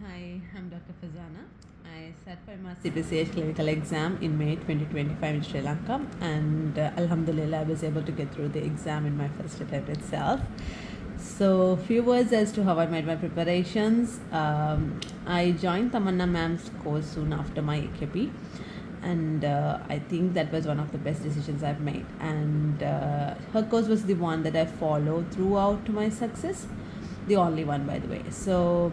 Hi, I'm Dr. Fazana. I sat for my CPCH clinical exam in May 2025 in Sri Lanka, and Alhamdulillah, I was able to get through the exam in my first attempt itself. So, few words as to how I made my preparations. I joined Tamanna ma'am's course soon after my AKP, and I think that was one of the best decisions I've made. And her course was the one that I followed throughout to my success, the only one, by the way. So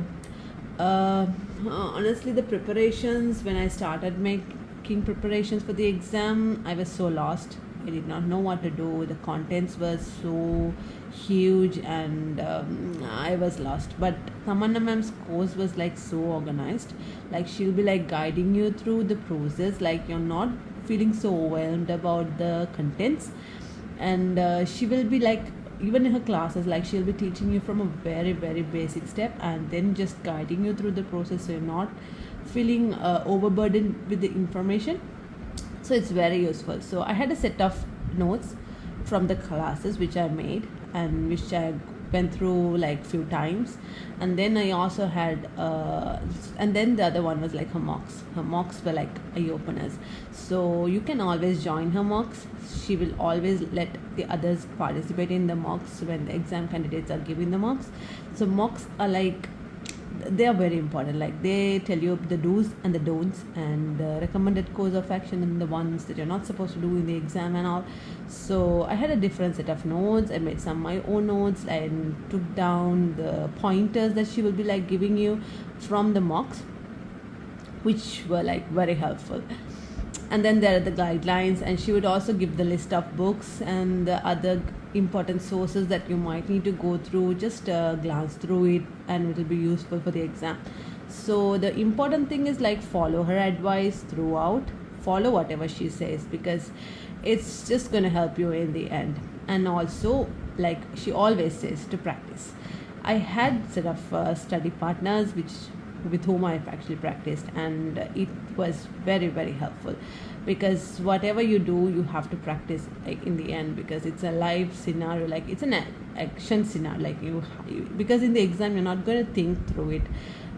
uh, honestly, the preparations, when I started making preparations for the exam, I was so lost. I did not know what to do. The contents were so huge, and I was lost. But Tamanna ma'am's course was like so organized. Like she'll be like guiding you through the process. Like you're not feeling so overwhelmed about the contents, and she will be like, even in her classes, like she'll be teaching you from a very very basic step and then just guiding you through the process, so you're not feeling overburdened with the information. So it's very useful. So I had a set of notes from the classes which I made and which I went through like few times. And then I also had and then the other one was like her mocks were like eye openers. So you can always join her mocks. She will always let the others participate in the mocks when the exam candidates are giving the mocks. So mocks are like, they are very important. Like they tell you the do's and the don'ts and the recommended course of action and the ones that you're not supposed to do in the exam and all. So I had a different set of notes. I made some my own notes and took down the pointers that she will be like giving you from the mocks, which were like very helpful. And then there are the guidelines, and she would also give the list of books and the other important sources that you might need to go through. Just glance through it and it will be useful for the exam. So the important thing is like follow her advice throughout, follow whatever she says, because it's just going to help you in the end. And also, like she always says, to practice. I had set of study partners which with whom I've actually practiced, and it was very very helpful, because whatever you do, you have to practice like in the end, because it's a live scenario, like it's an action scenario. Like because in the exam you're not going to think through it,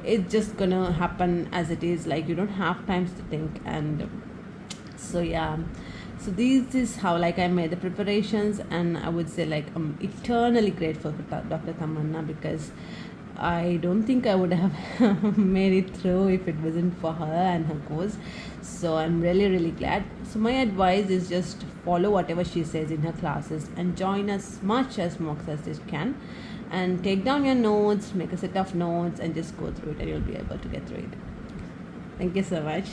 it's just gonna happen as it is. Like you don't have times to think. And so yeah, so this is how like I made the preparations. And I would say like I'm eternally grateful for Dr. Tamanna, because I don't think I would have made it through if it wasn't for her and her course. So I'm really really glad. So my advice is just follow whatever she says in her classes and join as much as mocks as you can, and take down your notes, make a set of notes and just go through it, and you'll be able to get through it. Thank you so much.